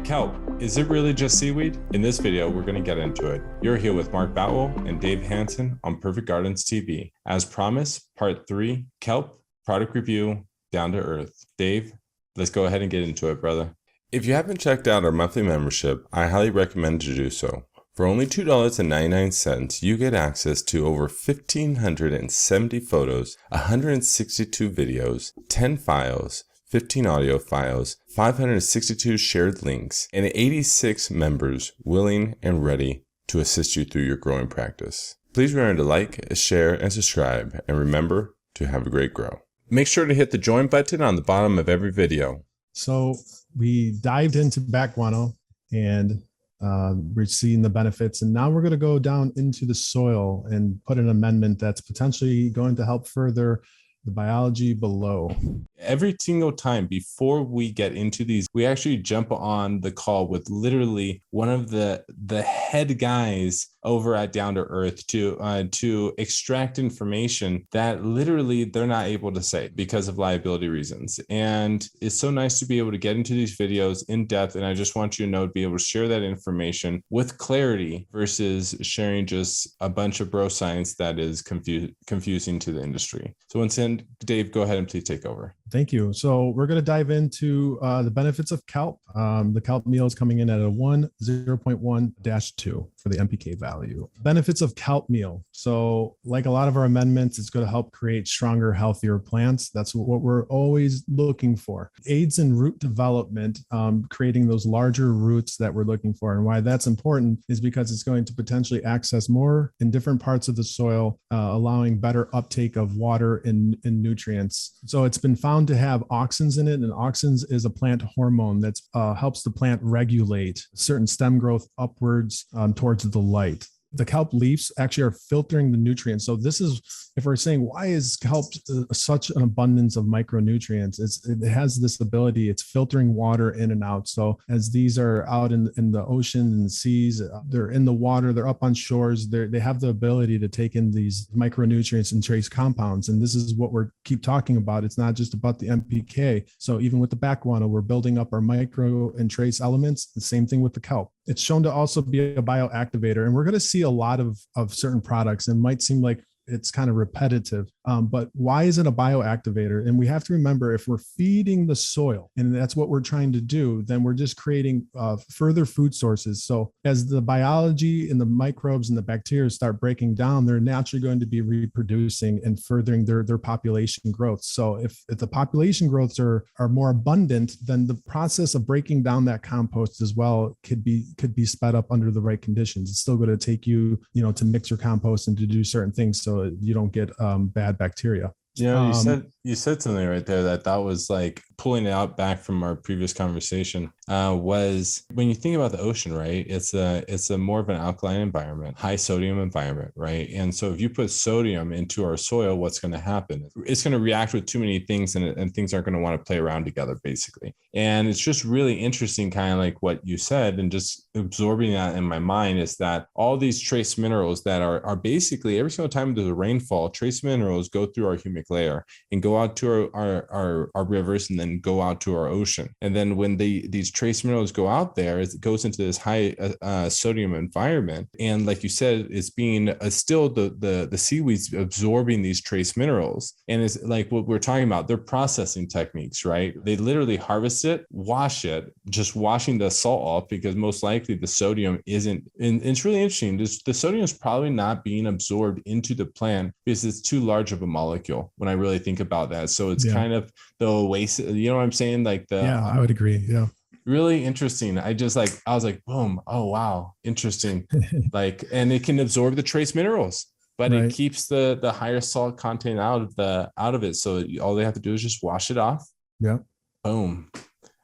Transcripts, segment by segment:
Kelp, is it really just seaweed? In this video, we're going to get into it. You're here with Mark Batwell and Dave Hansen on Perfect Gardens TV. As promised, part 3, Kelp, product review, down to earth. Dave, let's go ahead and get into it, brother. If you haven't checked out our monthly membership, I highly recommend to do so. For only $2.99, you get access to over 1,570 photos, 162 videos, 10 files, 15 audio files, 562 shared links, and 86 members willing and ready to assist you through your growing practice. Please remember to like, share, and subscribe, and remember to have a great grow. Make sure to hit the join button on the bottom of every video. So we dived into back guano and we're seeing the benefits, and now we're going to go down into the soil and put an amendment that's potentially going to help further the biology below. Every single time before we get into these, we actually jump on the call with literally one of the head guys over at Down to Earth to extract information that literally they're not able to say because of liability reasons. And it's so nice to be able to get into these videos in depth. And I just want you to know, to be able to share that information with clarity versus sharing just a bunch of bro science that is confusing to the industry. So once again, Dave, go ahead and please take over. Thank you. So we're going to dive into the benefits of Kelp. The Kelp meal is coming in at a 0.1-2 for the MPK value. Benefits of Kelp meal. So like a lot of our amendments, it's going to help create stronger, healthier plants. That's what we're always looking for. Aids in root development, creating those larger roots that we're looking for. And why that's important is because it's going to potentially access more in different parts of the soil, allowing better uptake of water and nutrients. So it's been found to have auxins in it, and auxins is a plant hormone that helps the plant regulate certain stem growth upwards towards the light. The kelp leaves actually are filtering the nutrients. So this is, if we're saying, why is kelp such an abundance of micronutrients? It has this ability, it's filtering water in and out. So as these are out in the ocean and the seas, they're in the water, they're up on shores, they have the ability to take in these micronutrients and trace compounds. And this is what we're keep talking about. It's not just about the MPK. So even with the back guano, we're building up our micro and trace elements. The same thing with the kelp. It's shown to also be a bioactivator, and we're going to see a lot of certain products, and might seem like it's kind of repetitive, but why is it a bioactivator? And we have to remember, if we're feeding the soil, and that's what we're trying to do, then we're just creating further food sources. So as the biology and the microbes and the bacteria start breaking down, they're naturally going to be reproducing and furthering their population growth. So if the population growths are more abundant, then the process of breaking down that compost as well could be sped up under the right conditions. It's still going to take you to mix your compost and to do certain things, so you don't get bad bacteria. You said something right there that was like pulling it out back from our previous conversation, was when you think about the ocean, right? It's a more of an alkaline environment, high sodium environment, right? And so if you put sodium into our soil, what's going to happen? It's going to react with too many things, and things aren't going to want to play around together, basically. And it's just really interesting, kind of like what you said, and just absorbing that in my mind, is that all these trace minerals that are basically, every single time there's a rainfall, trace minerals go through our humic layer and go out to our rivers, and then go out to our ocean. And then when these trace minerals go out there, it goes into this high sodium environment. And like you said, it's being still the seaweeds absorbing these trace minerals. And it's like what we're talking about, they're processing techniques, right? They literally harvest it, wash it, just washing the salt off, because most likely the sodium isn't, and it's really interesting. The sodium is probably not being absorbed into the plant because it's too large of a molecule, when I really think about that. So it's kind of the oasis, you know what I'm saying? Like I would agree. Yeah. Really interesting. I was like, boom. Oh, wow. Interesting. And it can absorb the trace minerals, but it keeps the higher salt content out of it. So all they have to do is just wash it off. Yeah. Boom.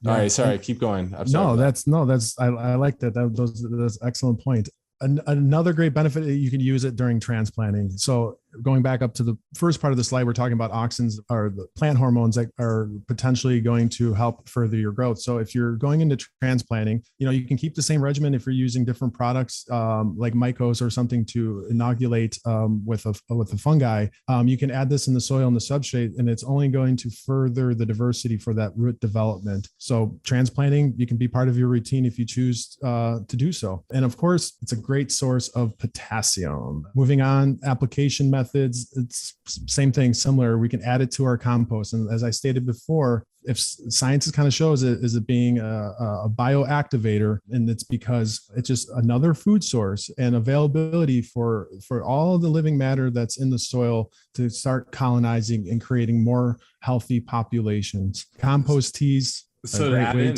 Yeah. All right. Sorry. Keep going. I like that. That's excellent point. Another great benefit, you can use it during transplanting. So going back up to the first part of the slide, we're talking about auxins or the plant hormones that are potentially going to help further your growth. So if you're going into transplanting, you can keep the same regimen if you're using different products like mycos or something to inoculate with a fungi. You can add this in the soil and the substrate, and it's only going to further the diversity for that root development. So transplanting, you can be part of your routine if you choose to do so. And of course, it's a great source of potassium. Moving on, application methods, it's same thing, similar. We can add it to our compost. And as I stated before, if science kind of shows it as it being a bioactivator, and it's because it's just another food source and availability for all of the living matter that's in the soil to start colonizing and creating more healthy populations. Compost teas. So to add in,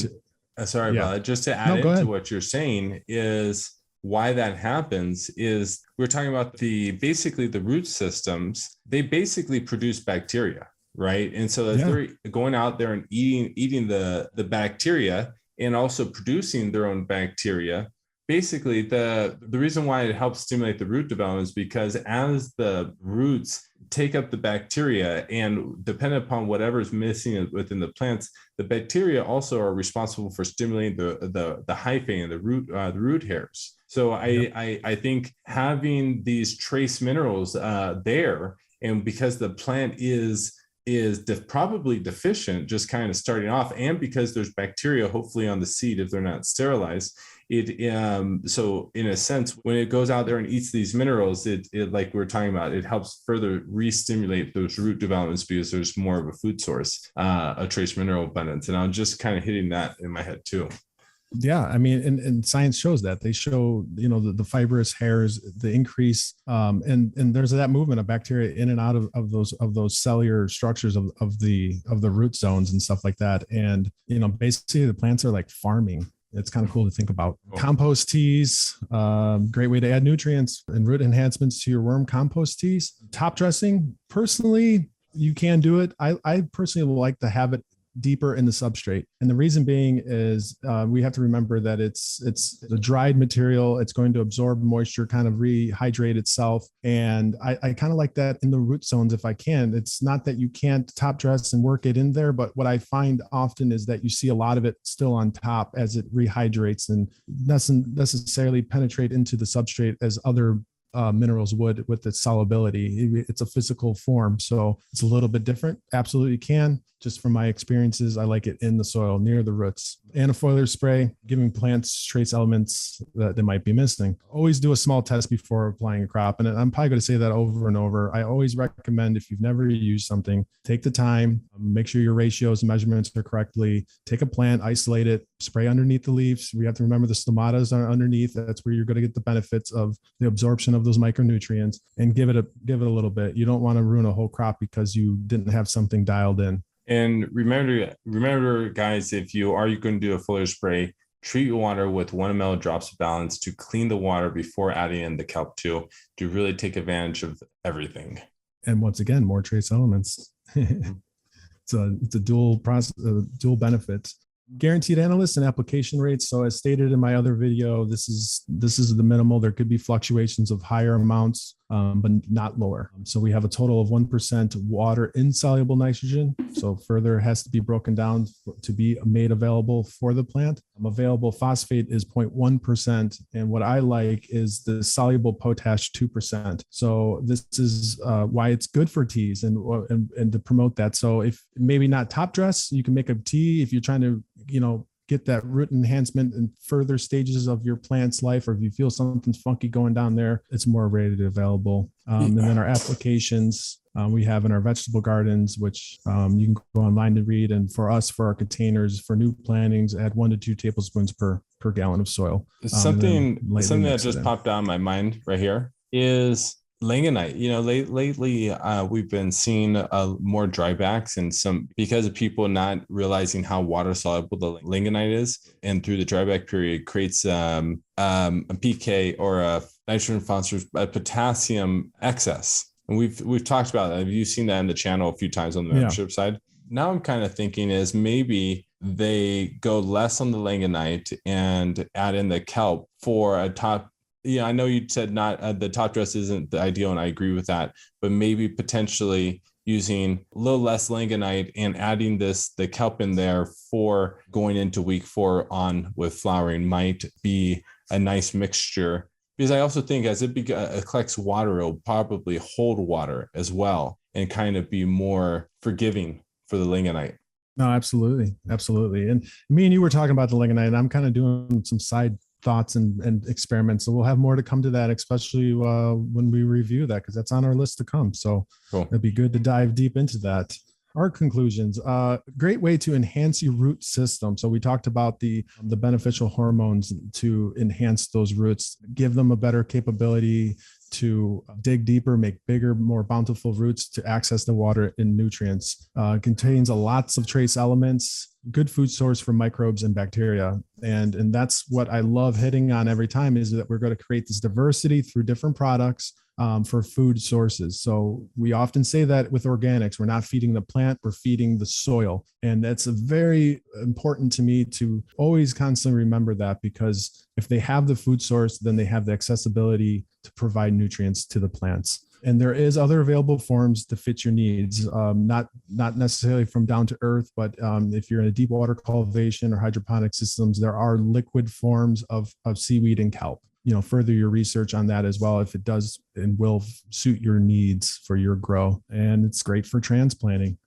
sorry about that, just to add into what you're saying is why that happens is we're talking about basically the root systems. They basically produce bacteria. Right. And so they're going out there and eating the bacteria and also producing their own bacteria. Basically, the reason why it helps stimulate the root development is because as the roots take up the bacteria, and depending upon whatever is missing within the plants, the bacteria also are responsible for stimulating the hyphae and the root hairs. So I think having these trace minerals there, and because the plant is probably deficient just kind of starting off, and because there's bacteria hopefully on the seed if they're not sterilized, so in a sense when it goes out there and eats these minerals, it like we were talking about, it helps further re-stimulate those root developments because there's more of a food source, a trace mineral abundance. And I'm just kind of hitting that in my head too. Yeah, I mean, and science shows that. They show, the fibrous hairs, the increase, and there's that movement of bacteria in and out of those cellular structures of the root zones and stuff like that. And basically the plants are like farming. It's kind of cool to think about. Compost teas, great way to add nutrients and root enhancements to your worm. Compost teas. Top dressing, personally, you can do it. I personally like to have it deeper in the substrate. And the reason being is we have to remember that it's the dried material. It's going to absorb moisture, kind of rehydrate itself. And I kind of like that in the root zones if I can. It's not that you can't top dress and work it in there, but what I find often is that you see a lot of it still on top as it rehydrates and doesn't necessarily penetrate into the substrate as other minerals would with its solubility. It's a physical form, so it's a little bit different. Absolutely can. Just from my experiences, I like it in the soil near the roots. Antifoiler spray, giving plants trace elements that they might be missing. Always do a small test before applying a crop. And I'm probably going to say that over and over. I always recommend, if you've never used something, take the time, make sure your ratios and measurements are correctly. Take a plant, isolate it, spray underneath the leaves. We have to remember the stomatas are underneath. That's where you're going to get the benefits of the absorption of those micronutrients, and give it a little bit. You don't want to ruin a whole crop because you didn't have something dialed in. And remember, guys, if you are going to do a foliar spray, treat your water with 1 ml drops of balance to clean the water before adding in the kelp to really take advantage of everything. And once again, more trace elements. It's a dual process, dual benefit. Guaranteed analysts and application rates. So as stated in my other video, this is the minimal. There could be fluctuations of higher amounts, but not lower. So we have a total of 1% water insoluble nitrogen. So further has to be broken down to be made available for the plant. Available phosphate is 0.1%. And what I like is the soluble potash 2%. So this is why it's good for teas and to promote that. So if maybe not top dress, you can make a tea if you're trying to, get that root enhancement in further stages of your plant's life, or if you feel something's funky going down there, it's more readily available. And then our applications we have in our vegetable gardens, which you can go online to read. And for us, for our containers, for new plantings, add 1 to 2 tablespoons per gallon of soil. Something that just popped out in my mind right here is langonite. Lately we've been seeing more drybacks, and some because of people not realizing how water soluble the langonite is, and through the dryback period creates a PK or a nitrogen phosphorus, a potassium excess. And we've talked about that. Have you seen that in the channel a few times on the membership side? Now I'm kind of thinking is maybe they go less on the langonite and add in the kelp for a top Yeah, I know you said not the top dress isn't the ideal, and I agree with that. But maybe potentially using a little less langonite and adding the kelp in there for going into week 4 on with flowering might be a nice mixture. Because I also think as it collects water, it'll probably hold water as well and kind of be more forgiving for the lingonite. No, absolutely. Absolutely. And me and you were talking about the lignite, and I'm kind of doing some side thoughts and experiments. So we'll have more to come to that, especially when we review that, because that's on our list to come. So Cool. it'd be good to dive deep into that. Our conclusions, great way to enhance your root system. So we talked about the beneficial hormones to enhance those roots, give them a better capability to dig deeper, make bigger, more bountiful roots to access the water and nutrients. Contains lots of trace elements, good food source for microbes and bacteria. And that's what I love hitting on every time, is that we're going to create this diversity through different products for food sources. So we often say that with organics, we're not feeding the plant, we're feeding the soil. And that's a very important to me to always constantly remember that, because if they have the food source, then they have the accessibility to provide nutrients to the plants. And there is other available forms to fit your needs, not necessarily from down to earth, but if you're in a deep water cultivation or hydroponic systems, there are liquid forms of seaweed and kelp. Further your research on that as well, if it does and will suit your needs for your grow. And it's great for transplanting.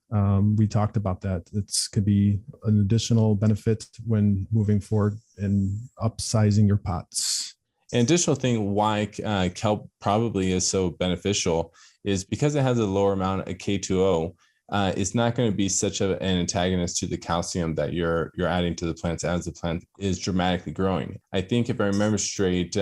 We talked about that. It's could be an additional benefit when moving forward and upsizing your pots. An additional thing why kelp probably is so beneficial is because it has a lower amount of K2O. It's not going to be such an antagonist to the calcium that you're adding to the plants as the plant is dramatically growing. I think if I remember straight,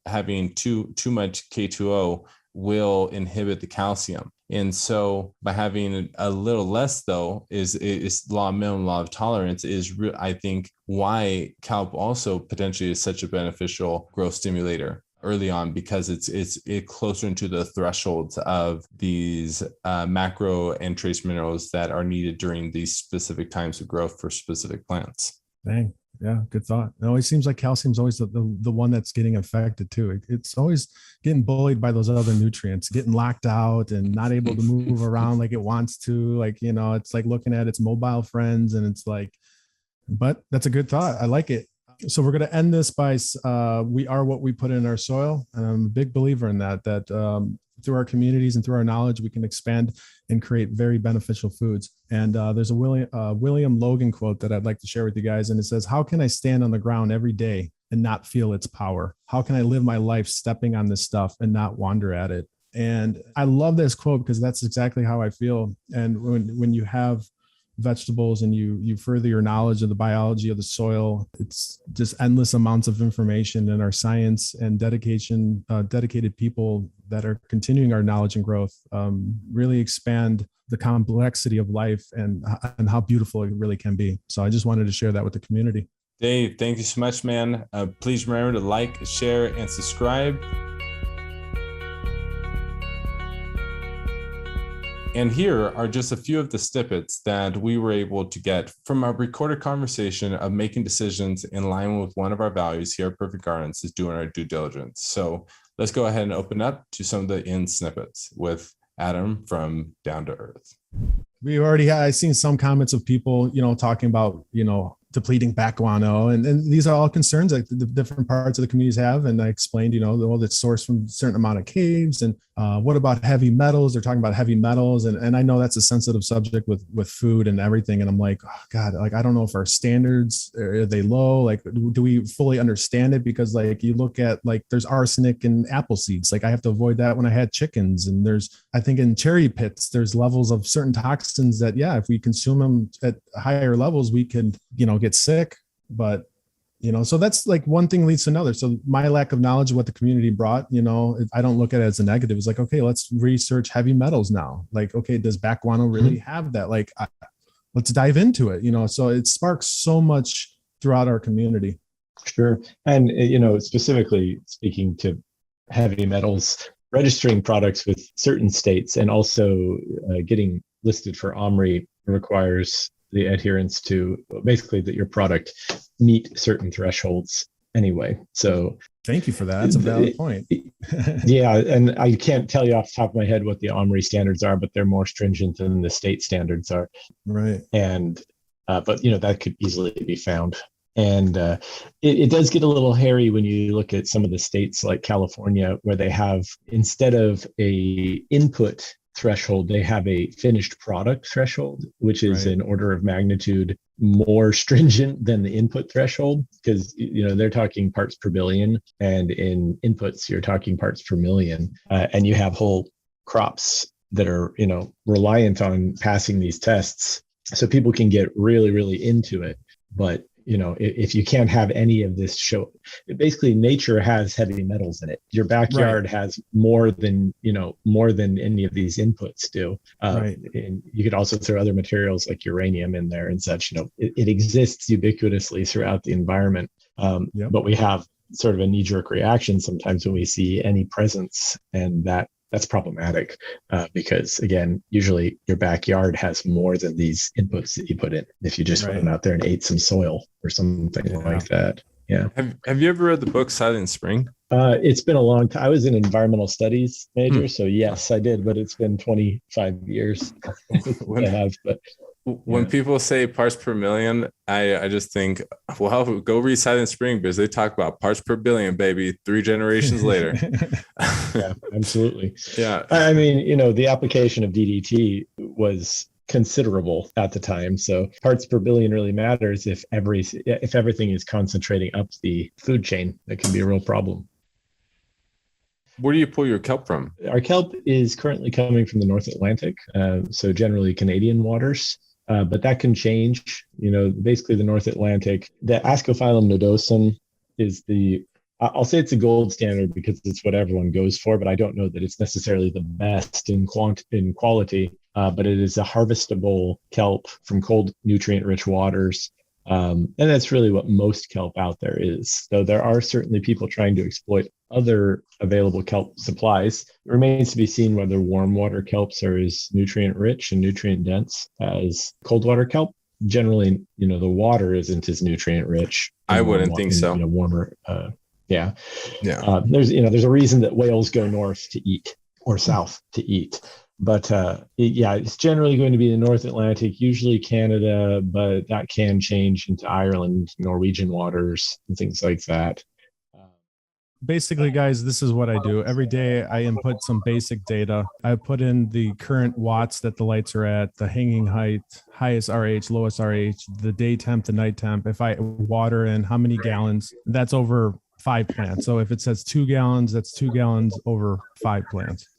having too much K2O will inhibit the calcium. And so by having a little less, though, is minimum law of tolerance is, I think, why kelp also potentially is such a beneficial growth stimulator early on, because it's closer into the thresholds of these macro and trace minerals that are needed during these specific times of growth for specific plants. Dang. Yeah, good thought. It always seems like calcium's always the one that's getting affected too. It's always getting bullied by those other nutrients, getting locked out and not able to move around like it wants to. It's like looking at its mobile friends, and it's like, but that's a good thought. I like it. So we're going to end this by we are what we put in our soil. And I'm a big believer in that through our communities and through our knowledge, we can expand and create very beneficial foods. And there's a William Logan quote that I'd like to share with you guys. And it says, "How can I stand on the ground every day and not feel its power? How can I live my life stepping on this stuff and not wander at it?" And I love this quote because that's exactly how I feel. And when you have vegetables and you further your knowledge of the biology of the soil, it's just endless amounts of information, and our science and dedicated people that are continuing our knowledge and growth really expand the complexity of life and how beautiful it really can be. So I just wanted to share that with the community. Dave, thank you so much, man. Please remember to like, share, and subscribe. And here are just a few of the snippets that we were able to get from our recorded conversation of making decisions in line with one of our values here at Perfect Gardens, is doing our due diligence. So let's go ahead and open up to some of the in snippets with Adam from Down to Earth. I've seen some comments of people, talking about, depleting back guano. And these are all concerns that the different parts of the communities have. And I explained, that's sourced from a certain amount of caves. And what about heavy metals? They're talking about heavy metals. And I know that's a sensitive subject with food and everything. And I'm like, oh God, I don't know if our standards, are they low? Do we fully understand it? Because you look at there's arsenic in apple seeds. I have to avoid that when I had chickens. And I think in cherry pits, there's levels of certain toxins that, if we consume them at higher levels, we can, get sick. But so that's one thing leads to another. So my lack of knowledge of what the community brought, I don't look at it as a negative. It's okay, let's research heavy metals now. Okay, does back guano really have that? Let's dive into it. So it sparks so much throughout our community. Sure. And specifically speaking to heavy metals, registering products with certain states and also getting listed for OMRI requires the adherence to basically that your product meet certain thresholds. anyway. So thank you for that. That's a valid point. Yeah, and I can't tell you off the top of my head what the OMRI standards are, but they're more stringent than the state standards are. Right. And but that could easily be found. And it does get a little hairy when you look at some of the states like California, where they have, instead of a input threshold, they have a finished product threshold, which is an order of magnitude more stringent than the input threshold, because they're talking parts per billion, and in inputs you're talking parts per million, and you have whole crops that are reliant on passing these tests, so people can get really, really into it. But if you can't have any of this basically nature has heavy metals in it. Your backyard has more than any of these inputs do. And you could also throw other materials like uranium in there and such. It exists ubiquitously throughout the environment. But we have sort of a knee-jerk reaction sometimes when we see any presence, and that's problematic because, again, usually your backyard has more than these inputs that you put in. If you just went out there and ate some soil or something like that. Yeah. Have you ever read the book Silent Spring? It's been a long time. I was an environmental studies major, so yes, I did, but it's been 25 years. When people say parts per million, I just think, well, go read Silent Spring, because they talk about parts per billion, baby, 3 generations later. Yeah, absolutely. Yeah. I mean, the application of DDT was considerable at the time. So parts per billion really matters if everything is concentrating up the food chain. That can be a real problem. Where do you pull your kelp from? Our kelp is currently coming from the North Atlantic, so generally Canadian waters. But that can change. Basically the North Atlantic, the Ascophyllum nodosum is I'll say it's a gold standard because it's what everyone goes for, but I don't know that it's necessarily the best in quality. But it is a harvestable kelp from cold, nutrient-rich waters. And that's really what most kelp out there is. Though there are certainly people trying to exploit other available kelp supplies. It remains to be seen whether warm water kelps are as nutrient rich and nutrient dense as cold water kelp. Generally, the water isn't as nutrient rich. I wouldn't think so. Warmer. Yeah. There's a reason that whales go north to eat or south to eat. But it's generally going to be the North Atlantic, usually Canada, but that can change into Ireland, Norwegian waters, and things like that. Basically, guys, this is what I do. Every day I input some basic data. I put in the current watts that the lights are at, the hanging height, highest RH, lowest RH, the day temp, the night temp. If I water in how many gallons, that's over 5 plants. So if it says 2 gallons, that's 2 gallons over 5 plants.